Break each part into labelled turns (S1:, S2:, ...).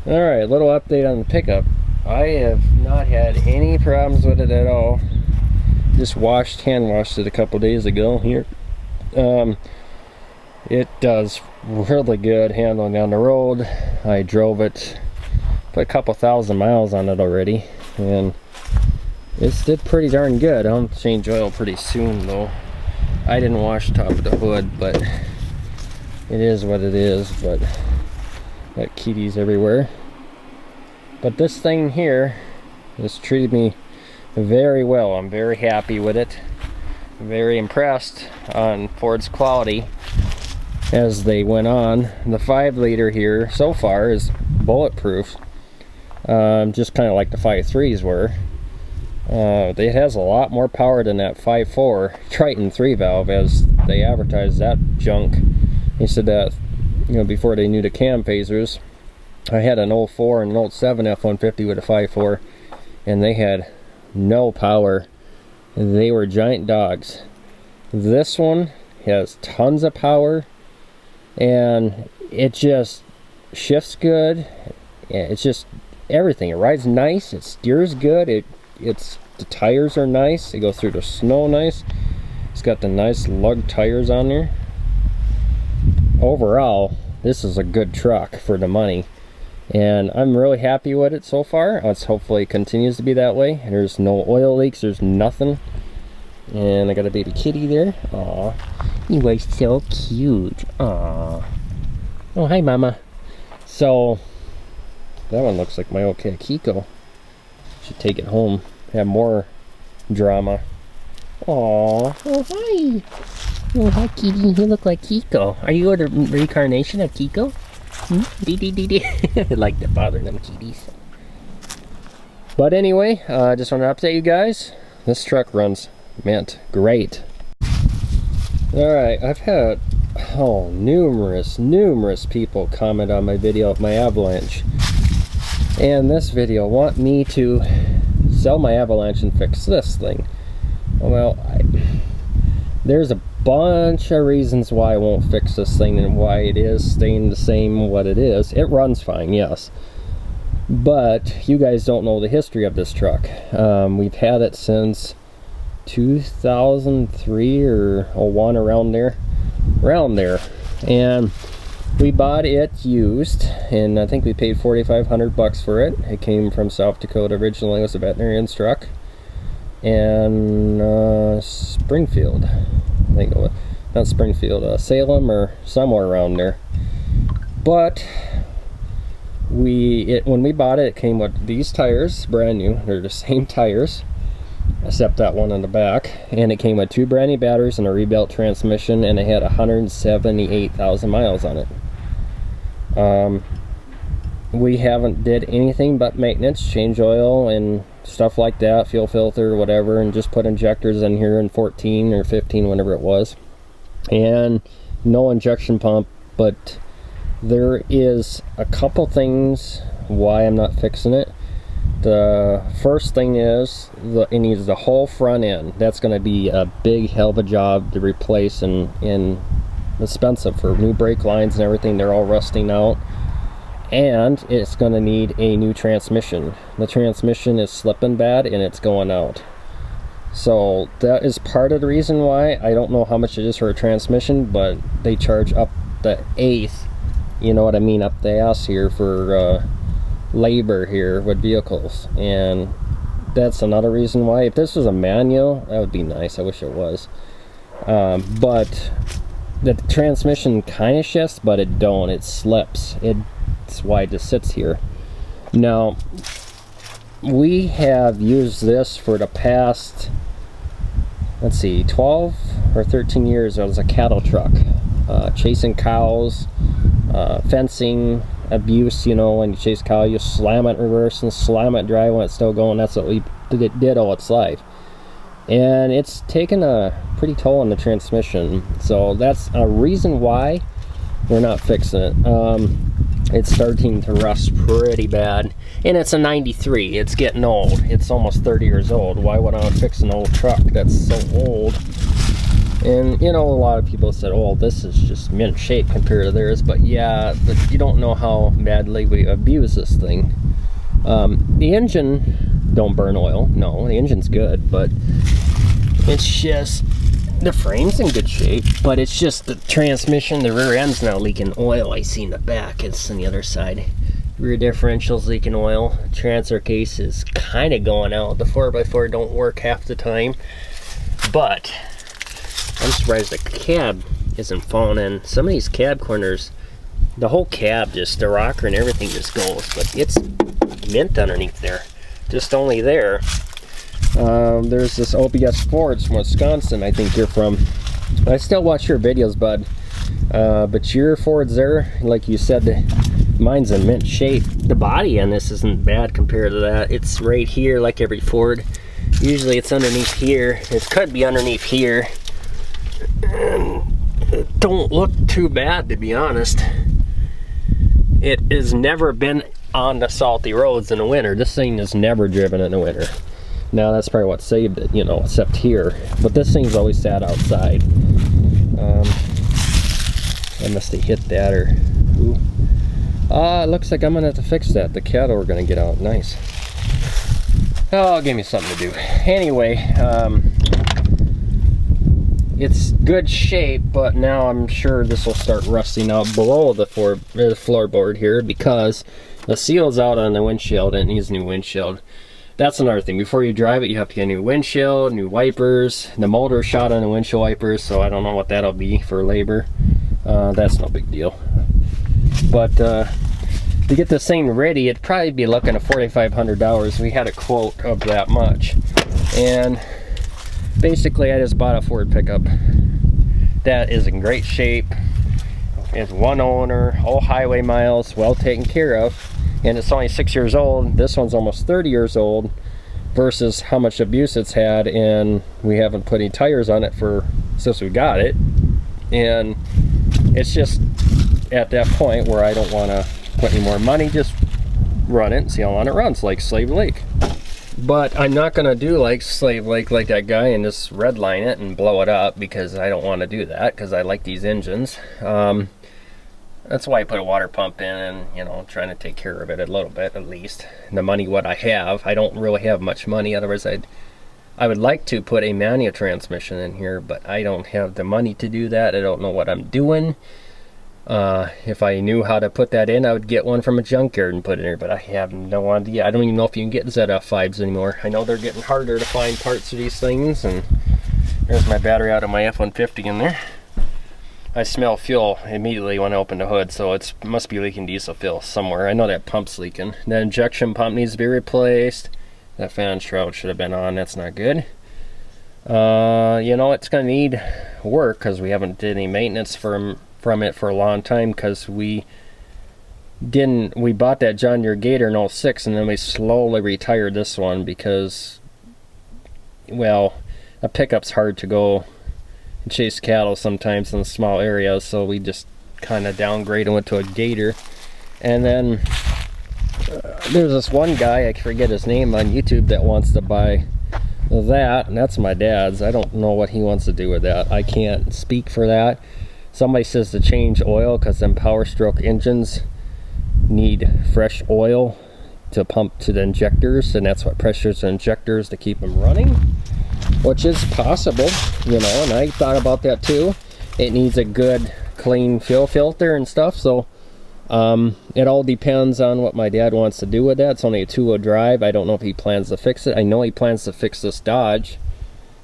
S1: Alright, little update on the pickup. I have not had any problems with it at all. Just hand washed it a couple days ago here. It does really good handling on the road. I drove it, put a couple thousand miles on it already, and it's did pretty darn good. I'll change oil pretty soon though. I didn't wash the top of the hood, but it is what it is. But got kitties everywhere. But this thing here has treated me very well. I'm very happy with it. Very impressed on Ford's quality as they went on. The 5-liter here so far is bulletproof, just kind of like the 5.3s were. It has a lot more power than that 5.4 Triton 3 valve, as they advertised that junk. They said that, you know, before they knew the cam phasers. I had an 04 and an 07 F-150 with a 5.4, and they had no power. They were giant dogs. This one has tons of power, and it just shifts good. It's just everything. It rides nice. It steers good. The tires are nice. They go through the snow nice. It's got the nice lug tires on there. Overall, this is a good truck for the money, and I'm really happy with it so far. Let's hopefully it continues to be that way. There's no oil leaks. There's nothing. And I got a baby kitty there. Aw, you are so cute. Aw. Oh, hi, Mama. So that one looks like my old cat Kiko. Should take it home. Have more drama. Aw. Oh, hi. Oh, hi, kitty. You look like Kiko. Are you a reincarnation of Kiko? I like to bother them kitties. But anyway, I just want to update you guys. This truck runs great. Alright, I've had numerous people comment on my video of my Avalanche. And this video want me to sell my Avalanche and fix this thing. Well, there's a bunch of reasons why I won't fix this thing and why it is staying the same what it is. It runs fine, yes, but you guys don't know the history of this truck. We've had it since 2003 or 01, around there, and we bought it used, and I think we paid $4,500 for it. It came from South Dakota originally. It was a veterinarian's truck, and Springfield, I think it was, not Springfield, Salem or somewhere around there. But when we bought it, it came with these tires, brand new. They're the same tires, except that one on the back, and it came with 2 brand new batteries and a rebuilt transmission, and it had 178,000 miles on it. We haven't did anything but maintenance, change oil and stuff like that, fuel filter, whatever, and just put injectors in here in 14 or 15, whenever it was, and no injection pump. But there is a couple things why I'm not fixing it. The first thing is it needs the whole front end. That's going to be a big hell of a job to replace, and expensive for new brake lines and everything. They're all rusting out, and it's going to need a new transmission. The transmission is slipping bad and it's going out. So that is part of the reason why. I don't know how much it is for a transmission, but they charge up the eighth, you know what I mean, up the ass here for labor here with vehicles. And that's another reason why. If this was a manual, that would be nice. I wish it was. But the transmission kind of shifts, but it don't. It slips. It's why it just sits here. Now, we have used this for the past, let's see, 12 or 13 years. It was a cattle truck, chasing cows, fencing, abuse. You know, when you chase cow, you slam it in reverse and slam it dry when it's still going. That's what we did all its life. And it's taken a pretty toll on the transmission. So that's a reason why we're not fixing it. It's starting to rust pretty bad, and it's a 93. It's getting old. It's almost 30 years old. Why would I fix an old truck that's so old? And you know, a lot of people said, oh, this is just mint shape compared to theirs, but yeah, but you don't know how badly we abuse this thing. The engine don't burn oil. No, the engine's good, but it's just the frame's in good shape, but it's just the transmission, the rear end's now leaking oil. I see in the back, it's on the other side. Rear differential's leaking oil. Transfer case is kind of going out. The 4x4 don't work half the time, but I'm surprised the cab isn't falling in. Some of these cab corners, the whole cab, just the rocker and everything just goes, but it's mint underneath there. Just only there. There's this OBS Fords from Wisconsin, I think you're from. I still watch your videos, bud. But your Fords there, like you said, mine's in mint shape. The body on this isn't bad compared to that. It's right here like every Ford. Usually it's underneath here. It could be underneath here. And it don't look too bad, to be honest. It has never been on the salty roads in the winter. This thing is never driven in the winter. Now that's probably what saved it, you know, except here. But this thing's always sat outside. I must have hit that, or ooh. It looks like I'm gonna have to fix that. The cattle are gonna get out. Nice. Oh, give me something to do. Anyway, it's good shape, but now I'm sure this will start rusting out below the floorboard here because the seal's out on the windshield and it needs a new windshield. That's another thing. Before you drive it, you have to get a new windshield, new wipers. The motor shot on the windshield wipers, so I don't know what that'll be for labor. That's no big deal. But to get this thing ready, it'd probably be looking at $4,500. We had a quote of that much. And basically, I just bought a Ford pickup that is in great shape. It's one owner, all highway miles, well taken care of. And it's only 6 years old. This one's almost 30 years old versus how much abuse it's had, and we haven't put any tires on it since we got it. And it's just at that point where I don't want to put any more money, just run it and see how long it runs, like Slave Lake. But I'm not going to do like Slave Lake like that guy and just redline it and blow it up, because I don't want to do that, because I like these engines. That's why I put a water pump in, and you know, trying to take care of it a little bit at least. And the money what I have, I don't really have much money. Otherwise, I would like to put a manual transmission in here, but I don't have the money to do that. I don't know what I'm doing. If I knew how to put that in, I would get one from a junkyard and put it in here, but I have no idea. I don't even know if you can get ZF5s anymore. I know they're getting harder to find parts of these things, and there's my battery out of my F-150 in there. I smell fuel immediately when I open the hood, so it must be leaking diesel fuel somewhere. I know that pump's leaking. The injection pump needs to be replaced. That fan shroud should have been on. That's not good. You know, it's going to need work because we haven't did any maintenance from it for a long time, because we bought that John Deere Gator in 06, and then we slowly retired this one because, well, a pickup's hard to go and chase cattle sometimes in small areas, so we just kind of downgraded and went to a Gator. And then there's this one guy, I forget his name, on YouTube that wants to buy that, and that's my dad's. I don't know what he wants to do with that. I can't speak for that. Somebody says to change oil because them Power Stroke engines need fresh oil to pump to the injectors, and that's what pressures the injectors to keep them running, which is possible, you know, and I thought about that too. It needs a good clean fuel filter and stuff, so it all depends on what my dad wants to do with that. It's only a 2-wheel drive. I don't know if he plans to fix it. I know he plans to fix this Dodge.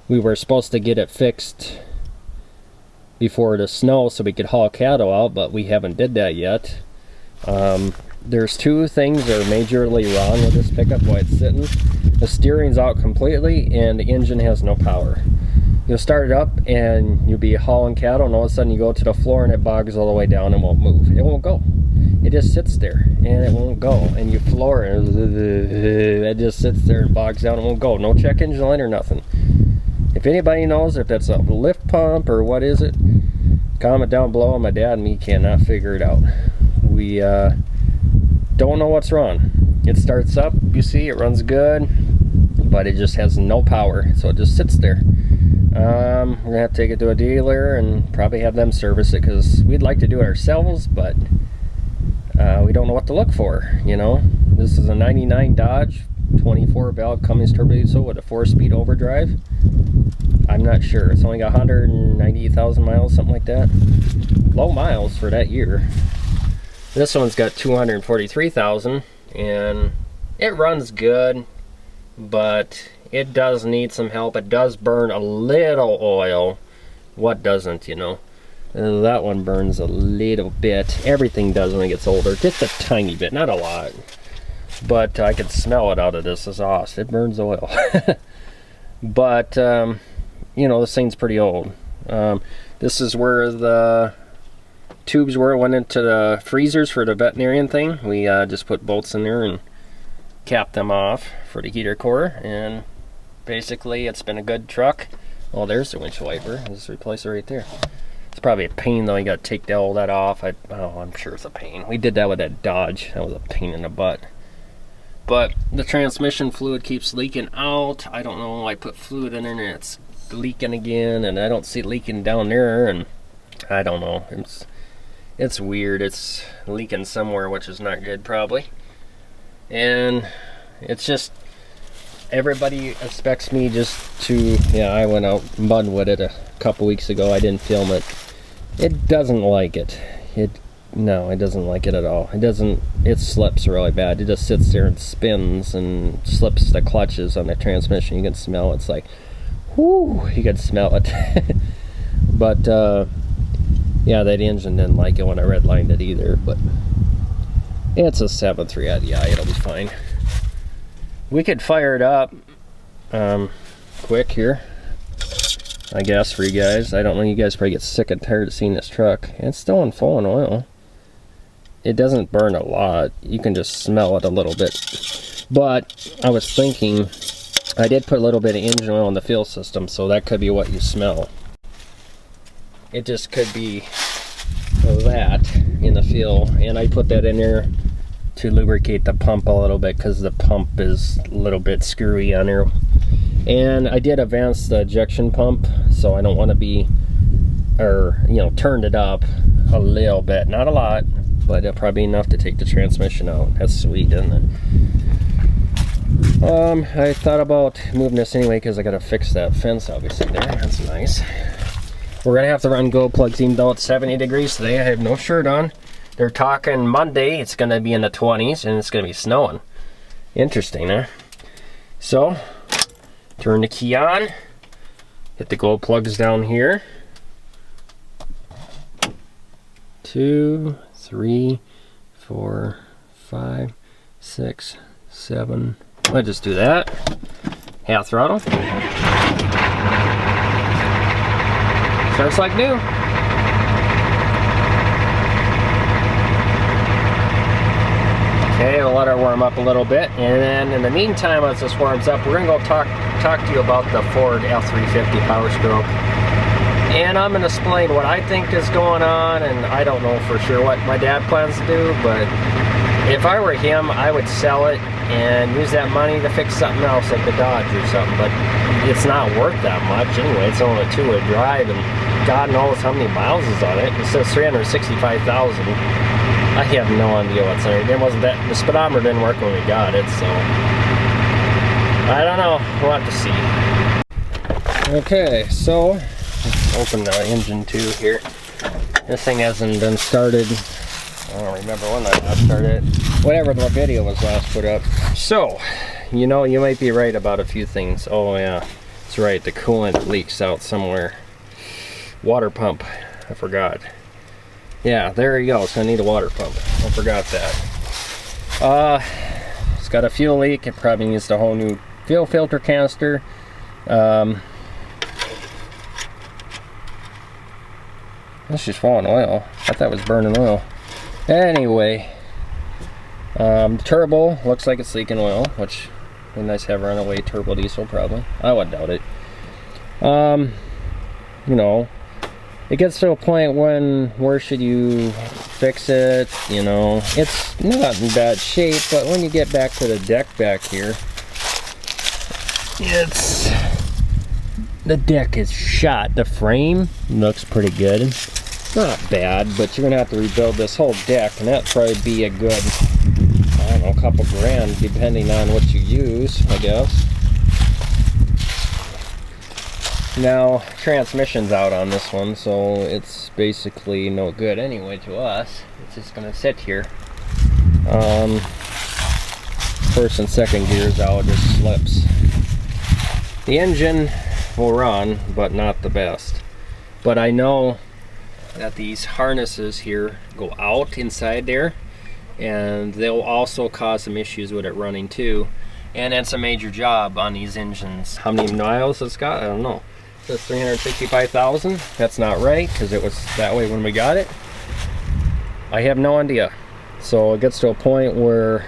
S1: We were supposed to get it fixed before the snow so we could haul cattle out, but we haven't did that yet. There's two things that are majorly wrong with this pickup while it's sitting. The steering's out completely and the engine has no power. You'll start it up and you'll be hauling cattle, and all of a sudden you go to the floor and it bogs all the way down and won't move. It won't go. It just sits there and it won't go. And you floor it, it just sits there and bogs down and won't go. No check engine light or nothing. If anybody knows if that's a lift pump or what is it, comment down below. My dad and me cannot figure it out. We don't know what's wrong. It starts up, you see, it runs good, but it just has no power, so it just sits there. We're gonna have to take it to a dealer and probably have them service it, because we'd like to do it ourselves, but we don't know what to look for, you know. This is a 99 Dodge 24 valve Cummins turbo diesel with a 4-speed overdrive. I'm not sure. It's only got 198,000 miles, something like that. Low miles for that year. This one's got 243,000, and it runs good, but it does need some help. It does burn a little oil. What doesn't, you know? That one burns a little bit. Everything does when it gets older. Just a tiny bit, not a lot. But I could smell it out of this exhaust. It burns oil. But, you know, this thing's pretty old. This is where the tubes were. It went into the freezers for the veterinarian thing. We just put bolts in there and capped them off for the heater core. And basically, it's been a good truck. Oh, there's the windshield wiper. I'll just replace it right there. It's probably a pain though. You got to take all that off. I'm sure it's a pain. We did that with that Dodge. That was a pain in the butt. But the transmission fluid keeps leaking out. I don't know. I put fluid in there and it's leaking again, and I don't see it leaking down there. And I don't know. It's weird. It's leaking somewhere, which is not good probably. And it's just, everybody expects me just to, yeah, I went out mud with it a couple weeks ago. I didn't film it. It doesn't like it. No, it doesn't like it at all. It slips really bad. It just sits there and spins and slips the clutches on the transmission. You can smell it. It's like, whoo, you can smell it. But, yeah, that engine didn't like it when I redlined it either, but it's a 7.3 IDI. It'll be fine. We could fire it up quick here, I guess, for you guys. I don't know, you guys probably get sick and tired of seeing this truck. It's still in full on oil. It doesn't burn a lot. You can just smell it a little bit. But I was thinking, I did put a little bit of engine oil in the fuel system, so that could be what you smell. It just could be that in the fuel, and I put that in there to lubricate the pump a little bit, because the pump is a little bit screwy on there. And I did advance the ejection pump, so I don't want to be, or you know, turned it up a little bit, not a lot, but it'll probably be enough to take the transmission out. That's sweet, isn't it? I thought about moving this anyway, because I got to fix that fence obviously there. That's nice. We're gonna have to run glow plugs even though it's 70 degrees today. I have no shirt on. They're talking Monday, it's gonna be in the 20s and it's gonna be snowing. Interesting, huh? So, turn the key on, hit the glow plugs down here. 2, 3, 4, 5, 6, 7. I'll just do that. Half throttle. Starts like new. Okay, we'll let her warm up a little bit, and then in the meantime, as this warms up, we're gonna go talk to you about the Ford F350 Power Stroke. And I'm gonna explain what I think is going on, and I don't know for sure what my dad plans to do, but if I were him, I would sell it and use that money to fix something else like the Dodge or something, but it's not worth that much anyway. It's only a 2-wheel drive, and God knows how many miles is on it. It says 365,000. I have no idea what's on it. It wasn't that, the speedometer didn't work when we got it, so I don't know. We'll have to see. Okay, so let's open the engine too here. This thing hasn't been started. I don't remember when I last started it. Whatever the video was last put up. So, you know, you might be right about a few things. Oh yeah, that's right, the coolant leaks out somewhere. Water pump, I forgot. Yeah, there you go, it's gonna need a water pump. I forgot that. It's got a fuel leak. It probably needs a whole new fuel filter canister. This is falling oil. I thought it was burning oil. Anyway, the turbo looks like it's leaking oil, which would be nice to have runaway turbo diesel probably. I would doubt it. You know, it gets to a point when where should you fix it? You know, it's not in bad shape, but when you get back to the deck back here, it's the deck is shot. The frame looks pretty good. Not bad, but you're gonna have to rebuild this whole deck, and that'd probably be a good, I don't know, a couple grand, depending on what you use, I guess. Now, transmission's out on this one, so it's basically no good anyway to us. It's just gonna sit here. First and second gear's out, it slips. The engine will run, but not the best. But I know that these harnesses here go out inside there, and they'll also cause some issues with it running too. And it's a major job on these engines. How many miles it's got, I don't know. It says 365,000. That's not right, because it was that way when we got it. I have no idea. So it gets to a point where,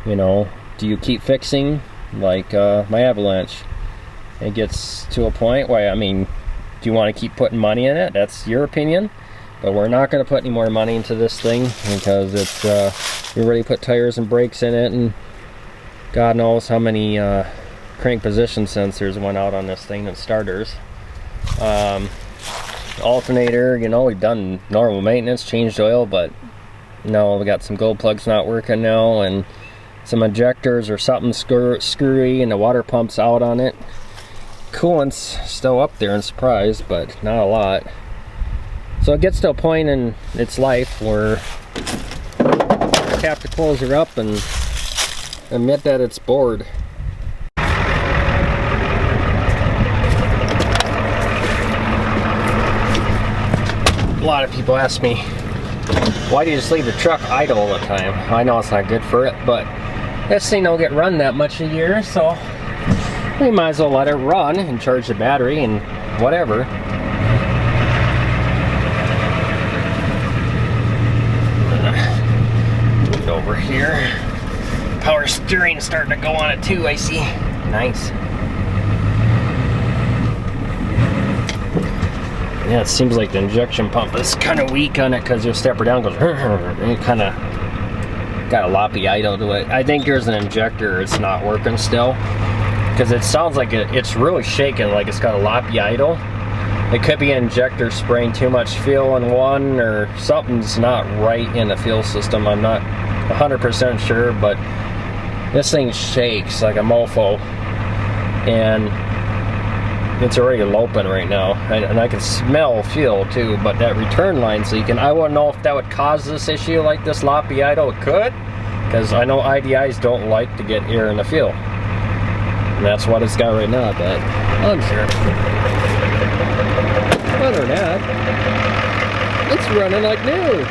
S1: you know, do you keep fixing? Like my Avalanche. It gets to a point where, I mean, do you want to keep putting money in it? That's your opinion. But we're not going to put any more money into this thing, because it's, we already put tires and brakes in it, and God knows how many crank position sensors went out on this thing and starters. Alternator, you know, we've done normal maintenance, changed oil, but no, we got some gold plugs not working now, and some injectors or something screwy, and the water pump's out on it. Coolant's still up there in surprise, but not a lot. So it gets to a point in its life where you have to close her up and admit that it's bored. A lot of people ask me, why do you just leave the truck idle all the time? I know it's not good for it, but this thing don't get run that much a year, so we might as well let it run and charge the battery and whatever. Move it over here. Power steering starting to go on it too, I see. Nice. Yeah, it seems like the injection pump is kind of weak on it, because you'll step her down, goes, and it kind of got a loppy idle to it. I think there's an injector, it's not working still, because it sounds like it's really shaking, like it's got a loppy idle. It could be an injector spraying too much fuel in one, or something's not right in the fuel system. I'm not 100% sure, but this thing shakes like a mofo, and it's already loping right now, and I can smell fuel too. But that return line, so you can, I wouldn't know if that would cause this issue, like this loppy idle. It could, because I know IDIs don't like to get air in the fuel, and that's what it's got right now, I bet. I'm sure. Other than that, it's running like new.